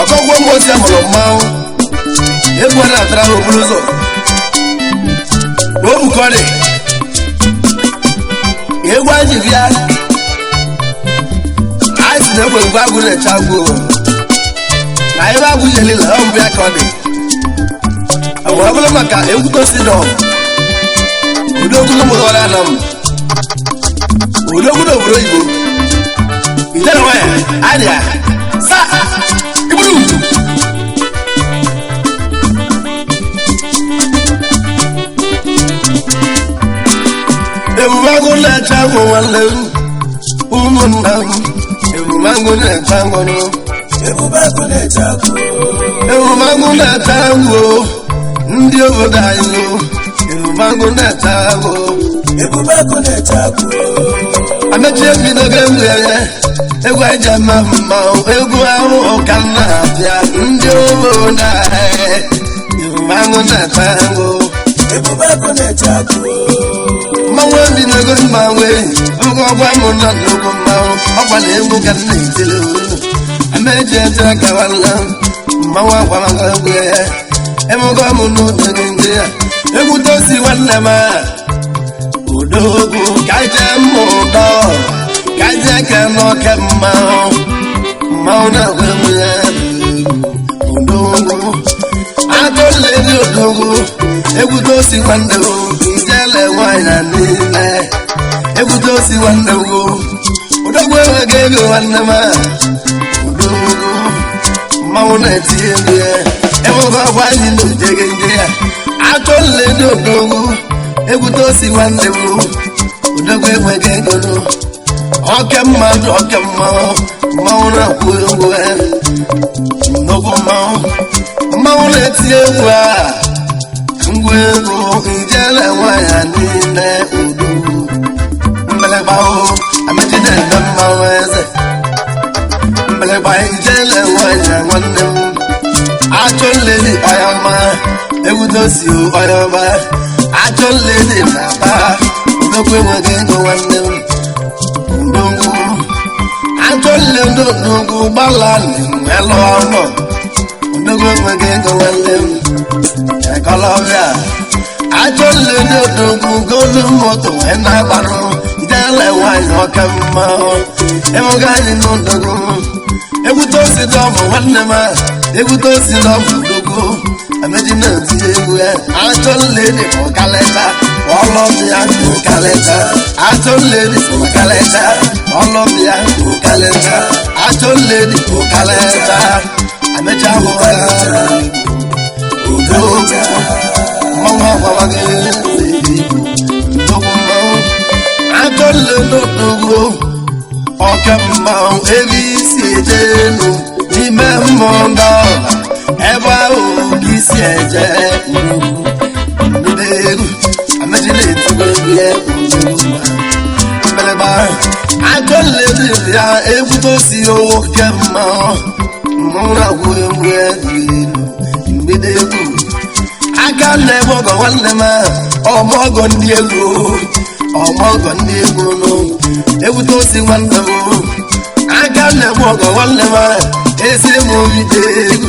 ọkọgwọ mmosi amụrụ mmanwụ egwu a na-atara n'okporo ụzọ obukọrị egwu anyị ji bịa anyị si na-ekwe ngwa agwụ na-eche agwụ na ebe agwụ jelila ọ mbụ ya ka ọ dị ọ bụrụ maka egwu tosi dọ odogwu mụrụ anọ m odogwu n'obodo oyibo ijere nwanyị adịa sa iburu ebumagụ na-eche agwụ nwanne m ụmụnna m ebumagụ na-eche agwụ ebumagụ na-eche agwụ ndị obodo anyị ebumagụ na-eche agwụ amechie bidogo egwu ya egwu eji ama mmanwụ egwu ahụhụ ka m na-abịa ndị obodo anyị ebumagụ na-eche agwụ mmanwụ ebidogo mmanwụ ngwa ọgwa m nọ n'ugwu mmanwụ ọkwa na egwu ka m na-etiri ameji eje akawala mmanwụ akwamago egwu ya emụgo m n'ụdị ndị ya egwu tosi nwanne m odogwu kaje mmụdọ kaje ke n'oke mmanwụ na-agwa egwu ya odogwu agụledi odogwu egwu tosi nwanne m ijele nwanyị niile egwu tosi nwanne m odogwu enweghị ego nwanne m odogwu mmanwụ na-etinye ndị ya enweghị ọgwa anyị n'ojege ndị ya agụledi odogwu egwu tosi nwanne m odogwu enweghị ego oke mmadụ oke mmanwụ na-akwụ egwu nnukwu mmanwụ na-eti egwu a ngwa egwu ijele nwanyị niile odogwu mbelegba amejide ndị mmanwụ eze mbelegba ijele nwanyị nwanne m achọledi ọyọma egwu tosi ọyọma achọledi na-aba odogwu enweghị ego nwanne m odogwu achọledi odogwu gbala na-enwelụ ọnụ odogwu enweghị ego nwanne m ekolobịa achọledi odogwu golu moto wee na-agbarụ ijele nwanyị ọka mma enweghị anyị n'odogwu egwu tosi dọbụ nwanne m egwu tosi dọbụ odogwu ameji na-eti egwu ya achọledi bụ kalịta ọlọbịa bụ kalịta achọledi bụ kalịta ọlọbịa bụ kalịta achọledi bụ kalịta amecha ahụ ya odogwu mmanwụ agwamaghị odogwu mmanwụ achọledi odogwu ọka mmanwụ ebe isi ejenu n'ime mmụọ ndọla ebe ahụ ka isi eje egwu amejila etigbo egwu ya mbeleba agụledi ya egwu tosi oke mmanwụ na-agwụ egwu egwu mgbede egwu aka na-ebe ọgọ nwanne m ọmọgọ ndị egwu ọmọgọ ndị egwu egwu tosi nwanne m aka na-ebe ọgọ nwanne m ezi m obide egwu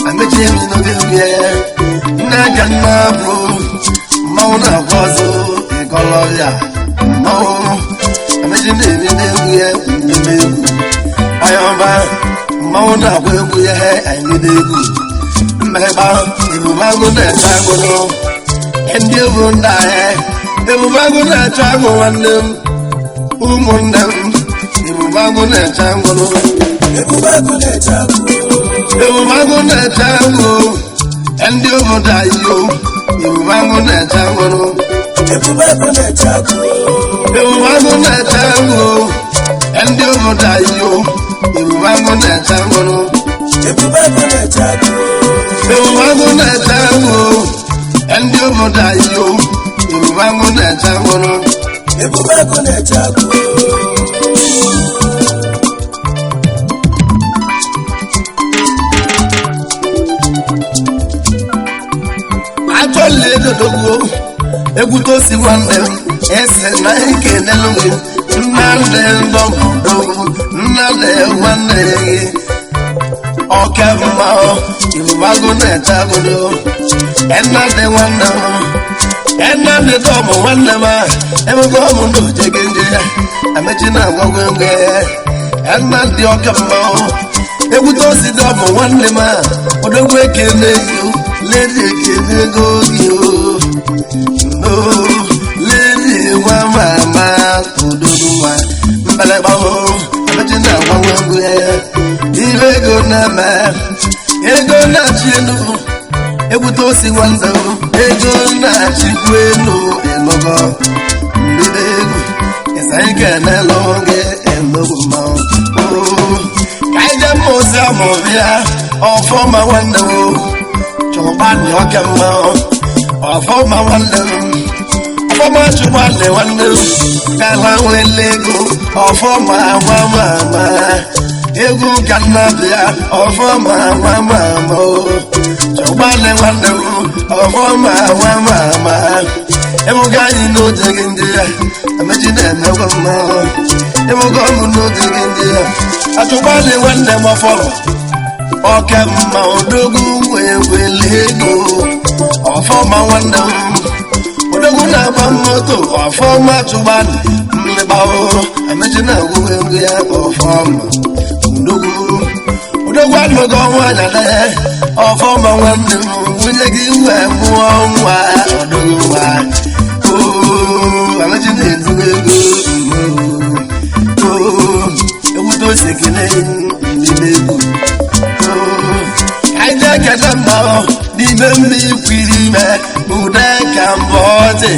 amechi emi n'oge egwu ya nne aka nna bụ mmanwụ na-agwa ọzọ ịkọlọbịa mmanwụ amechi na-eme n'egwu ya mmemme egwu ọyọba mmanwụ na-agwa egwu ya anyị n'egwu mmegba ebumagụ na-eche agụrụ ndị egwu ndị ahịa ebumagụ na-eche agụ nwanne m ụmụnne m ebumagụ na-eche agụrụ ebumagụ na-eche agụ ndị obodo anyị ebumagụ na-eche agụrụ ebumagụ na-eche agụ ndị obodo anyị ebumagụ na-eche agụrụ ebumagụ na-eche agụ ndị obodo anyị ebumagụ na-eche agụrụ na-echago ajọle dodogo egwu to si nwanne m ese na ike n'elu nnande ndọmọdọ nnande nwanne gị ọka mma ibubago na-echagodo ennande nwanne m ennande dọmọ nwanne m emego ọmụ ndụ jege nje ya amechi na agwagwe nge ennande ọka mma egwu to si dọmọ nwanne m odogwu ekene gị lady ekene gị no lady nwa mama odogwu nwa mbeleba amechi na agwagwe nge ihe ego na-eme ego na-achị elu egwu to si nwanne ego na-achịkwu elu elogo mbido egwu ịsa ike n'elu gị elogo mmanwụ ka anyị jee mma ozi amụbịa ọfọma nwanne m chọgbani ọka mmanwụ ọfọma nwanne m ọfọma chụgbani nwanne m kala nwele ego ọfọma nwa mama egwu ka nna bịa ọfọma nwa mama chọgbani nwanne m ọfọma nwa mama emuga anyị n'oge gị ndị ya amechi na-emegwa mmanwụ emuga ọmụ n'oge gị ndị ya achọgbani nwanne m ọfọma ọka mma odogwu wee wele ego ọfọma nwanne m odogwu na-agba moto ọfọma chụgbani mmegbawo amechi na-agwụwe ego ya ọfọma odogwu anọgo ọnwa anyala ọfọma nwanne m nwunye gị wee mụọ nwa odogwu nwa amechi na-ezugo ego ewuto osekele ndị na-egwu anyị na-ekele mma n'ime mmiri kwiri ime ude ka mbọọdị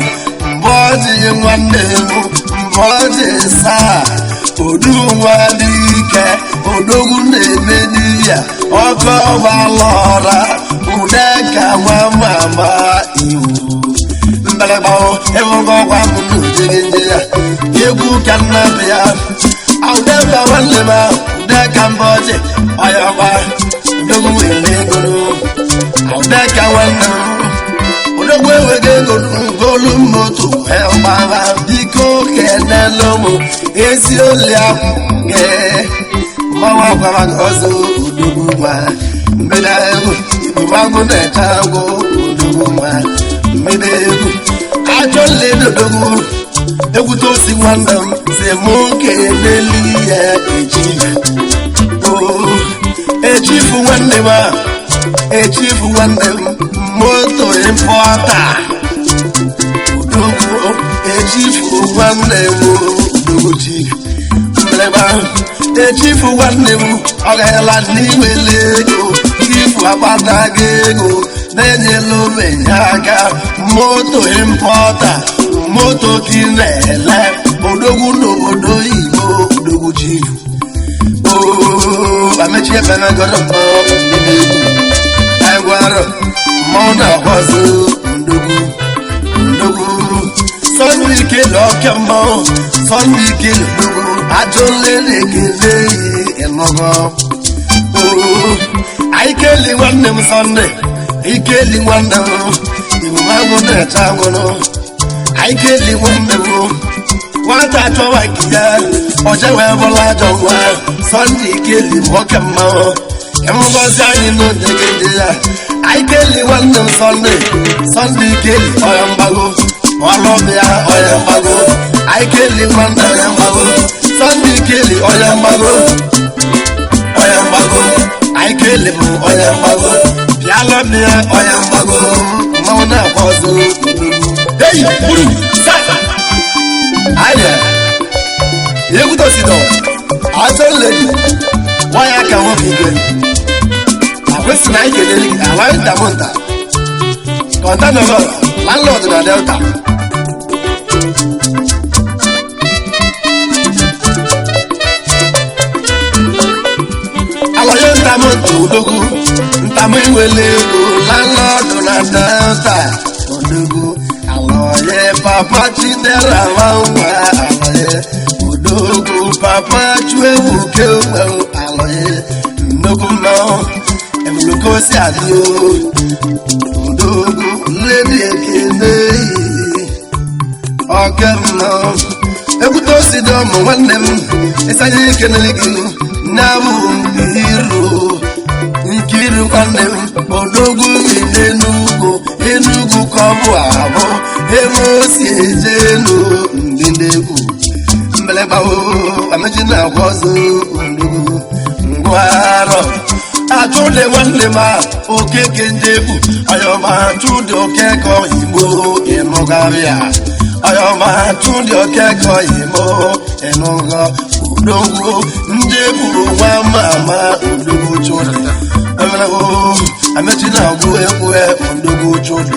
nwanne m mbọọdị saa odu nwa dị ike odogwu na-eme dibịa ọkụ ọgbalọra ude ka nwa mama iwu mbelebao ewego ọgwa m n'ojege ndị ya egwu ka nna bịa audeba nwanne m ude ka mbọọdị ọyọgba odogwu wele ego audeka nwanne m odogwu ewego ego golu moto gbara biko kenelu m ezi oli akwụ gị mmanwụ gwara gị ọzọ odogwu nwa mgbede egwu ibumagụ na-eche agwụ odogwu nwa mgbede egwu ajọ nledodogwu egwu to si nwanne m si mụ kenelu ya echifu nwanne m echifu nwanne m moto impọta odogwu echifu nwanne m odogwu chifu mleba echifu nwanne m ọ gaghịla n'iwele ego chifu akpata gị ego na-enyela omenye aka moto impọta moto gị na-ele odogwu n'obodo oyibo odogwu chifu amechi ebe na gọrọ mmanwụ ndị na-egwu anyị gwara mmanwụ na-akwazụ ndogwu sọnde ikele ọka mmanwụ sọnde ikele ndogwu ajọ nlele ekele ịnọgọ anyị keli nwanne m sọnde ikeli nwanne m ibumagụ na-eche agwụrụ anyị keli nwanne m nwata chọwa nke ya ọje wee bụla ajọ nwa sọnde ikeli nwoke mmanwụ emụgọzi anyị n'oge gị ndị ya anyị keli nwanne m sọnde ikeli ọya mgbago ọlọbịa ọya mgbago anyị keli nwanne ya mgbago sọnde ikeli ọya mgbago anyị keli m ọya mgbago bịalọbịa ọya mgbago mmanwụ na-akwa ọzọ eyi gburu Aye, you go sit down. I tell lady, why I can't walk again. I was like a lady, I like the monta. Content of landlord in a delta. I want to Tamoto, Tamu will go, landlord in a delta. I want to papa chidera mawa alaye odogo papa chuewu kewa alaye ndogo mao emuluko si adio odogo lady ekene okemno ekuto sidomo wanem esaje kenelegi nabu Nkiru kwanem odogu enugu kobu abo emosi ejenu ndindeku mbelebawo amejina kwazo odogu ngwaro atude wanema okeke ndeku ayoma atude okeko imo enogabia ayoma atude okeko imo enoga odogu ndeku wa mama odogu chora amechina gwe odogu chode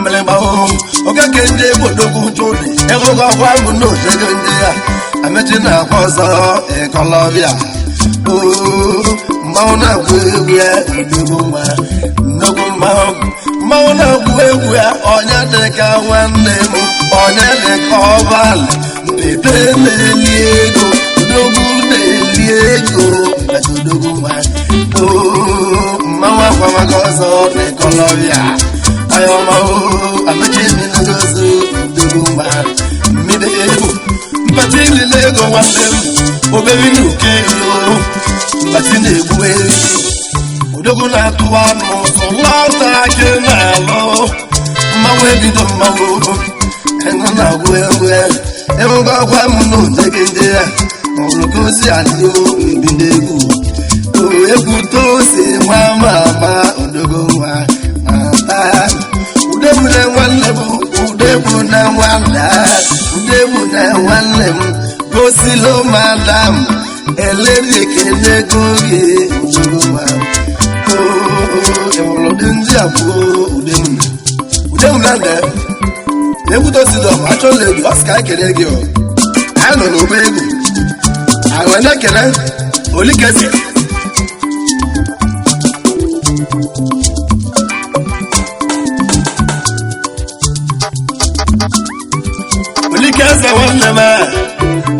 mbelebawo okakende odogu chode egoga kwa muno segende ya amechina kwaza ekolobia mauna gwe odogu ma nogu mauna gwe onya de ka wanne mo onya de ka oval pepe meliego odogu meliego odogu ma mawa kwa magozo ne Colombia ayoma amechini nagozo duguma midego mpatili lego wandem obebi nukeyo mpatini egwe odogo na tuwano solata kenalo mawe bido mawo eno na gwe emuga kwa muno negende olokozi adio bindegu Ekutosi mama odogo wa udebu na wanlem gosilo madam elede kene goge odogo wa emolodinja po udemu na de ekutosi do actually the Oscar kene gi o ano no begu awena kene olikasi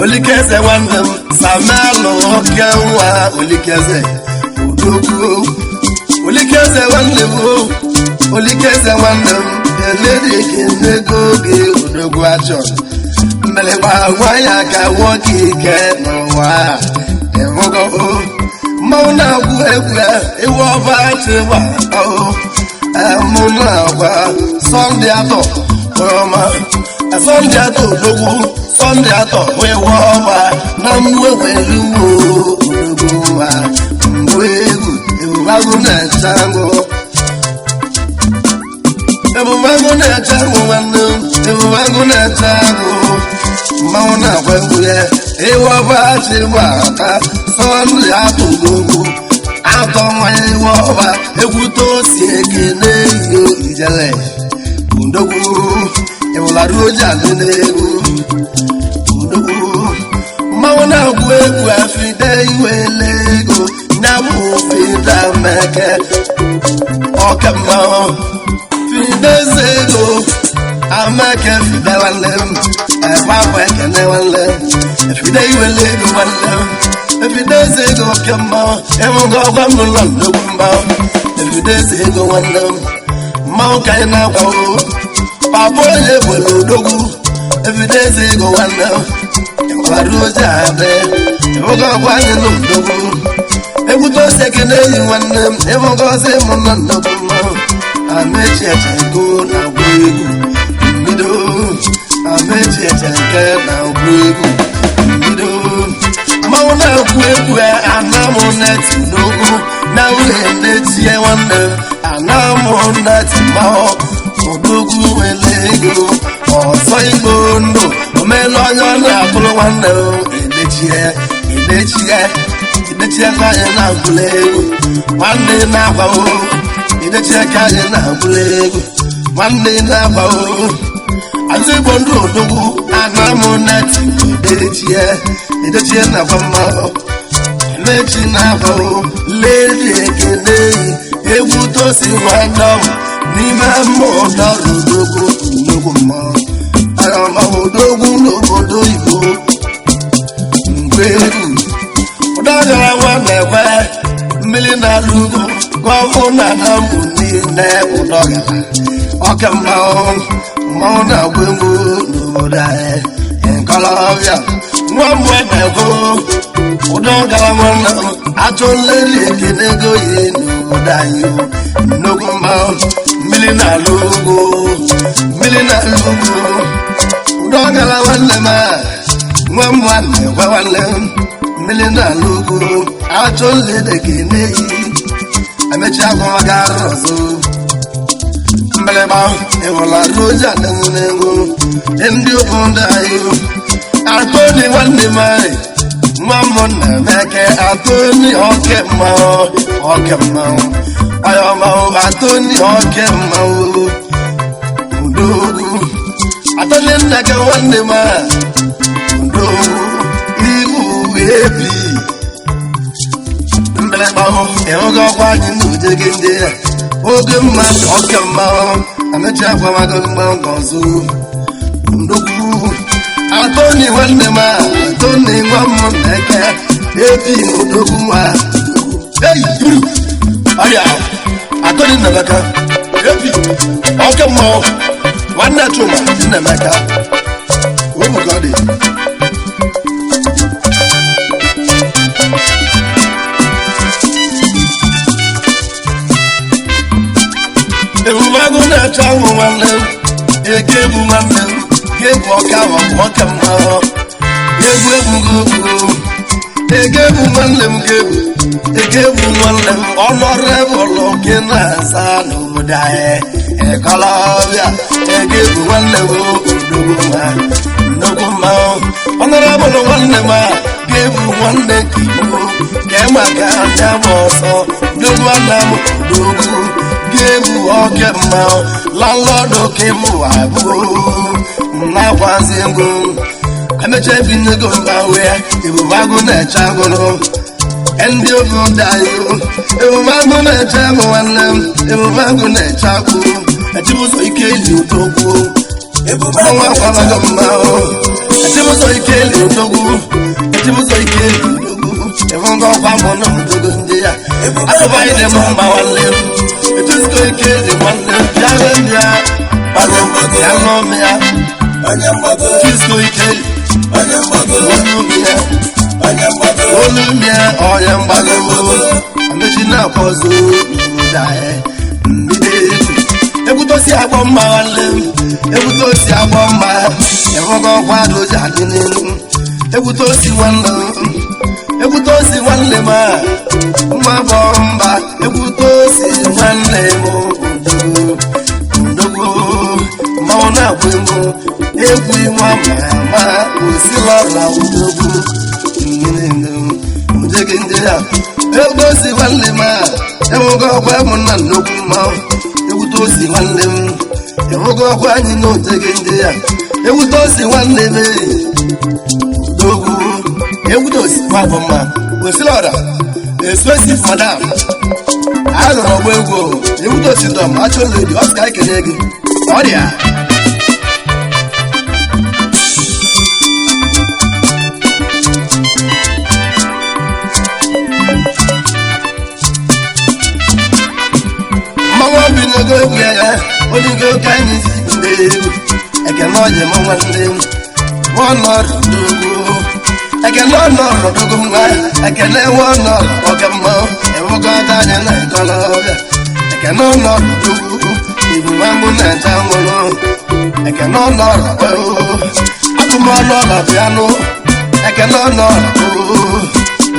Olikeze wandem samalo kenwa olikeze odogo olikeze wandem elede kenego ge odogo acho mbelewa waya ka woki ke nwa ewogo mauna gwe ewo ba chewa amuna wa Sunday ato roma Sunday ato dogo Sunday ato wewo wa na mwewelu odogo wa mwegu ewago na chango ewago na chango mauna gwe ewo ba chewa ka Sunday ato dogo ato wewo wa eguto si ekene yo ijele odogo ewola roja lenego odogo mawana gwe afide iwelego na mu fida meke okama fide zego amake fide walem baba kene walem fide iwelego walem fide zego kama emongo gwamno londogumba fide zego walem mauka na gwo Papa ye bolo dogu evidence go wana waruja be ogo kwani no dogu ebuto sekene yi wana ebogo se mona dogu ameche go na gwegu mido ameche na gwegu mido mauna gwegu anamona dogu na we netie wana anamona mao odogu welego oso igbo ndo omelo anya na akụrụ nwanne idechie ka anyị na-agụla ego nwanne na-agbawo idechie ka anyị na-agụla ego nwanne na-agbawo azụ igbo ndị odogwu anamụ neti idechie na mmanụ emechi na-agbawo ledi ekele egwu tosi nwanne ọmụ n'ime mmụọ dọrọ nnukwu mmanụ ọma odogwu n'obodo Igbo mgbe egwu ụdọgara nwa na-ekwe mmiri na-alụ ugwu gọvanọ na mbụ niile ụdọgara ọka mmanwụ na-agba egwu n'obodo anyị nkolobịa nwa mmụọ na-ekwu ụdọgara nwanne atụleli ekele ego yi n'obodo anyị nnukwu mmanwụ mmiri na-alụ ugwu ụdọgara nwanne m nwa mmụọ na-ekwe nwanne mmiri na-alụ ugwu atụleli ekele yi amechi agwụmaga ọzọ mgbeleba ịhụla roja n'ego ndị obodo anyị atụni nwanne m anyị nwa m na-emeke atụni oke mmanwụ ayọmanwụ atụni oke mmanwụ udogwu atụni nna gị nwanne m udogwu ibu ebi mgbeleba ịhụga ọkwa anyị n'ụdị gị ndị ya oge mmadụ oke mmanwụ amechi agwamago mgbanwe ọzọ ndokwu atụni nwanne m atụni nwa m na-eke ebi odogwu nwa ọrịa atụni Nnaemeka ebi oke mmanwụ nwanne Chuma Nnaemeka ụmụgọdị ebumagụ na-eche ahụ nwanne m eke bụ nwanne m ga-ebu ọka ahụ ọka mmanwụ egwu ege bụ nwanne m ege bụ nwanne m ọnọrọ ebụlụ gị na-asa n'obodo anyị ekolobịa ege bụ nwanne m odogwu nnukwu mmanwụ ọnọrọ ebụlụ nwanne m ga-ebu nwanne nke Igbo ka e maka anya m ọsọ nnukwu nna m odogwu ga-ebu oke mmanwụ lalọdụ ka ịmụ abụọ na-akwazi ego emecha ebinego mgbanwe ya ebumagụ na-eche agụrụ ndị obodo anyị ebumagụ na-eche agụ nwanne m ebumagụ na-eche agụ echibụzọ ike eli odogwu ọnwa kwanago mmanwụ echibụzọ ike eli odogwu echibụzọ ike eli odogwu ịhụga ọkwa mụ na odogo ndị ya asụbaghị dị m mma nwanne m echibụzọ ike eli nwanne m bịa be m ya gbago ya nụọ m ya echibụzọ ike eli olumia ọya mgbago amechi na-akpọzo ekwutosi agbọ mma nwanne m ekwutosi agbọ mma enwego ọkwa doji adị n'elu ekwutosi nwanne m mma bụ mba ekwutosi nwanne m ndogwo mmanwụ na-agba egwu nwa ma osilọla udogwu njege ndị ya egosi nwanne m enwego ọkwa mụ na nnukwu mmanwụ ewute osi nwanne m enwego ọkwa anyị na ojege ndị ya ewute osi nwanne m udogwu ewute osi nwabụ mma osilọla expensive madam anụrụ ọgba egwu ewute osi dọm achọledi ọ sị ka ekele gị ọrịa ego egwu ya odigo ka anyị si ndị egwu ekene ọjị m nwanne m nwanọrụ dogo ekene ọnọrụ dogo nwa ekene nwanọrụ ọka mmanwụ ewegọta anyị na ekolobịa ekene ọnọrụ dogo ibumagụ na-eche nwụrụ ekene ọnọrụ akụmọnụ ọla bịanụ ekene ọnọrụ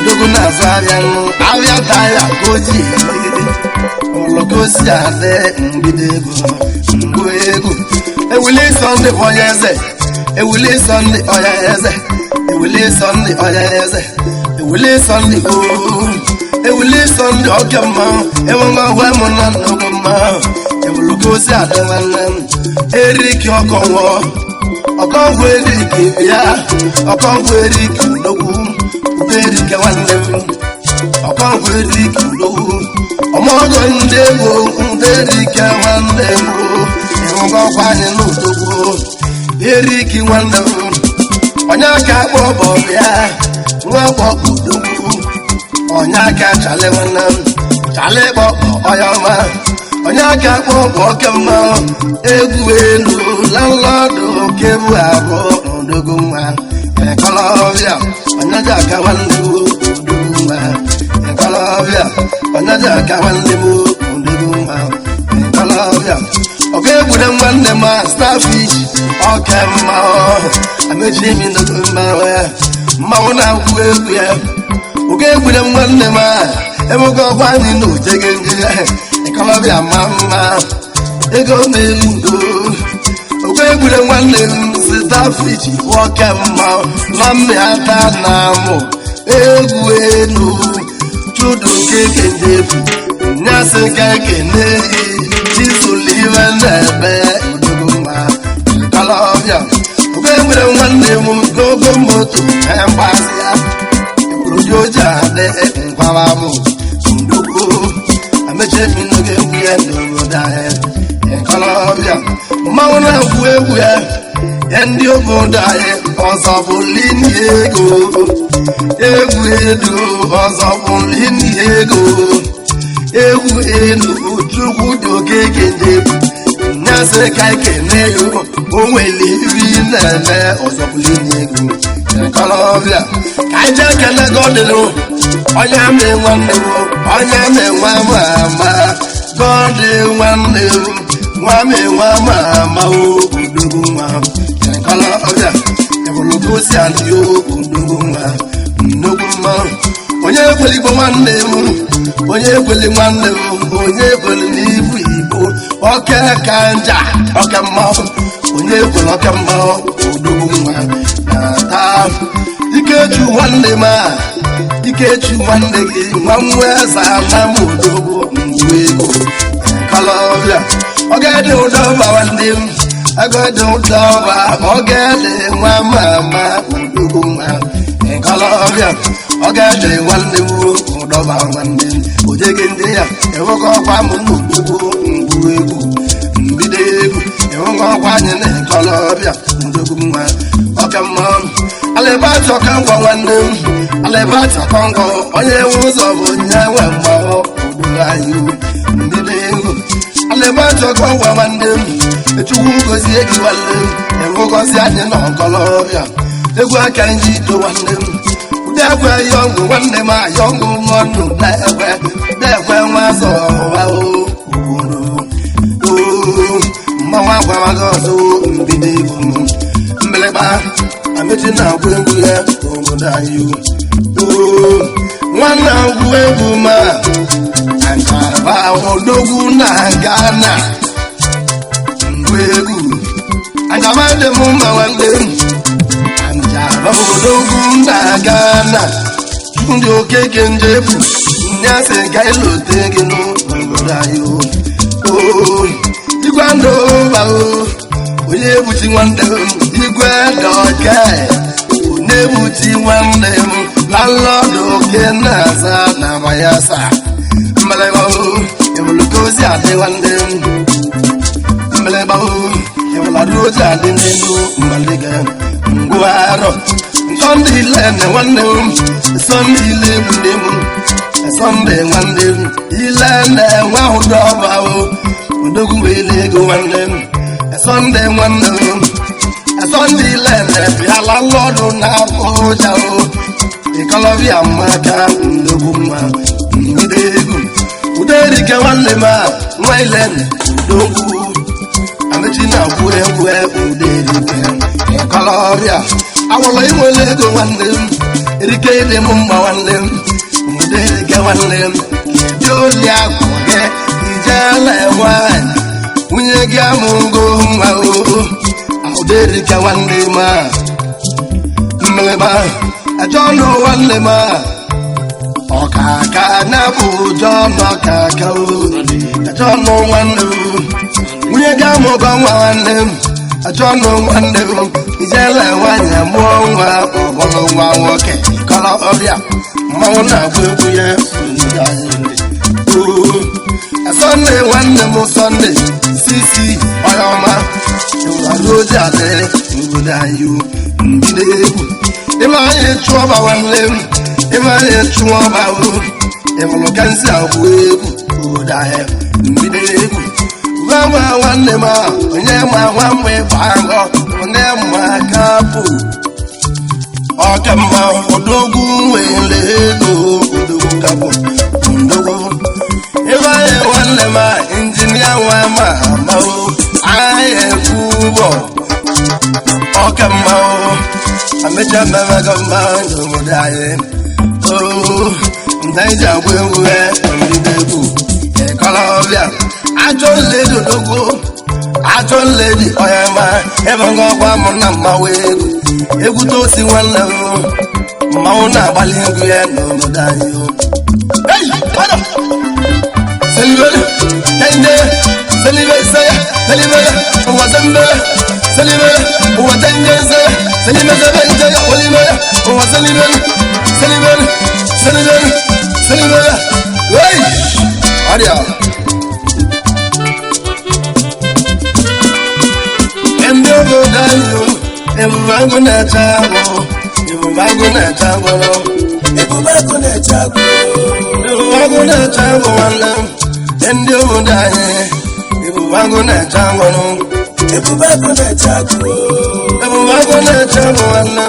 dogo na-azụ ahịa taya ka oji olokosi adị mbido ego egwu ewuli Sunday onye eze ewuli Sunday onye eze ewuli Sunday onye eze ewuli Sunday ewuli Sunday oke mmanwụ enwego ọgwa mụ na nnukwu mmanwụ ewulukosi adị nwanne m eriki ọkọngwụ eriki bịa ọkọngwụ eriki nnukwu erike nwanne m ọkọngwụ eriki nnukwu ọmọdụ ndị egwu ndị erike nwanne m ịhụga ọkwa anyị n'udogwu eriki nwanne m onye aka kpọbọ bịa nwa kpọkpụdo onye aka chale nwanne m chale kpọkpọ ọya ọma onye aka kpọkpọ oke mma egwu elu lalọdụ kebu abụọ odogo nwa ekolobịa onye ji aka nwanne m odogo nwa ekolobịa onye ji aka nwanne m odogo nwa ekolobịa ọ ga-egwure nwanne m starfish oke mma amechi imi n'ogo mmanwụ ya mmanwụ na-agwụ egwu ya ọ ga-egwure nwanne m ebugo ọgwa anyị na ojege nje ekolobịa ma mma ego na-elu udo ọ ga-egwure nwanne m starfish oke mma na mmịata na amụ egwu elu chudu keke njefu nyasị ka ekene chisulive na-ebe odogo nwa ekolobịa ọ ga-egwure nwanne m gogo moto mgbazi ya eborojoji adị ngwara m ndogo amechebi n'oge egwu ya n'obodo anyị ekolobịa mmanwụ na-agwụ egwu ya ndị obodo anyị ọzọ bụ lini ego egwu elu ọzọ bụ lini ego egwu elu chukwu dị okeke njebu nyasị ka ekene yo o nwere iri na-eme ọzọ bụ lini ego ekolobịa ka anyị jee kele godịnụ onye amị nwanne m onye amị nwa ama ama godị nwanne m nwa amị nwa ama ama odogo nwa ekolobịa ebologosi adị odogo nwa nnukwu mmanwụ onye ekweligbo nwanne m onye ekweli nwanne m onye ekweli n'ibu igbo oke ka nja oke mmanwụ onye ekweli oke mmanwụ odogo nwa na-ata ikechu nwanne m ikechu nwanne gị nwa nwa eze ana m odogo ngwu ego ekolobịa ọ ga-ede ụdọba nwanne m agadi ụdọba ọ ga-ede nwa mama odogo nwa ekolobịa ọ ga-ede nwanne m ụdọba nwanne m ojege ndị ya enweghị ọkwa m n'odogo ngwu egwu mbido egwu enweghị ọkwa anyị na ekolobịa odogo nwa oke mmanwụ alịbata ọka ngwa nwanne m alịbata ọka ngwa onye nwe ụzọ bụ nye nwe mmanwụ obodo anyị mbido egwu alịbata ọka ngwa nwanne m echukwu ngozie gị nwanne m enwegozi anyị na ekolobịa egwu aka nji ito nwanne m ụdị ekwe yọngụ nwanne m ayọngụ mọnụ na-ekwe nwa azọ ọwa obodo mmanwụ agwamaghị ọzọ mbido egwu mgbịlịgba amechi na-agwụ egwu ya obodo anyị nwanne agwụ egwu ma nkaraba odogwu na Ghana ngwa egwu anjaba dị m mma nwanne m anjaba odogwu na Ghana ndị okeke njefu nyasị ka ilote gị n'obodo anyị igwe ndụ ba onye ebuchi nwanne m igwe dọke onye ebuchi nwanne m lalọdụ oke na-aza na bayasa mmeleba ebologozi adị nwanne m mmeleba ebolodo ozi adị n'elu mmalike ngwarọ sọnde ile na nwanne m sọnde ile nne m sọnde nwanne m ile na-enwe ụdọba odogwu wele ego nwanne m sọnde nwanne m sọnde ile na-ebiala lọdụ na-abụja ekolobịa mmaka ndogwu mma mbido egwu uderike nwanne m nwa ile odogwu amechi na-agwụ egwu uderike ekolobịa awụlọ inwele ego nwanne m erike ịdị m mma nwanne m uderike nwanne m dị oli akụ gị ijele nwanyị nwunye gị amụgo nwa uderike nwanne m mmeleba ajọnụ nwanne m ọkaka na-abụ jọnụ ọkaka ajọnụ nwanne m nwunye gị amụgo nwa nwanne m ajọnụ nwanne m ijele nwanyị mụọ nwa ọbụlụ nwa nwoke ekolobịa mmanwụ na-agba egwu ya Sunday nwanne m sisi ọyọma ìwàlójà lẹ ìwòdà yìí ndílé egwu ìmọ̀ ayé tún ọba nwanne m ìmọ̀ ayé tún ọba o ìmọ̀lọ̀ kẹ́nsì àgwụ egwu ìwòdà ya ndílé egwu nwa nwanne m a onye ma nwa mgbe ịgba onye ma kapụ ọkamma odogwu nwere ego odogwu kapụ ndogwu ebe anyị nwanne m injinia nwa ma amao anyị ekwubo ọkamma amecha mmemego mma n'obodo anyị ndị anyị ji agwa egwu ndị egwu ịkọlọbịa ajọ nledi odogwu ajọ nledi onye ma ebe ngọkwa mụ na mmanwụ egwu tosi nwanne m mmanwụ na-agbalị egwu ya n'obodo anyị Selibele, kende, selibele, selibele, uwa zembele, selibele, uwa tengeze, selibele, benje, olibele, uwa selibele, selibele, selibele, selibele, wey, adia. Kende obodayo, ebubangu na chabo, ebubangu na chabo, ebubangu na chabo, ebubangu na chabo wala. Ndị obodo anyị ebubango na-eche agwọrọ ebubango na-eche agwọ ebubango na-eche agwọ nwanne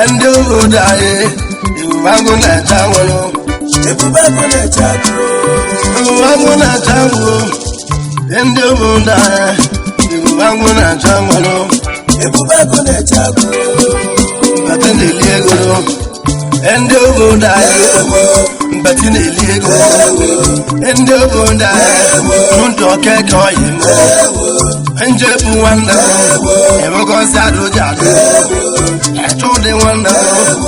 m ndị obodo anyị ebubango na-eche agwọrọ ebubango na-eche agwọ ebubango na-eche agwọ ndị obodo anyị ebubango na-eche agwọrọ ebubango na-eche agwọ mbata na-eli ego ndị obodo anyị mbati na-eli ego ndị obodo anyị ndụ okeke oyi njebu nwanne m emegozi adụja adụ eche ụdị nwanne m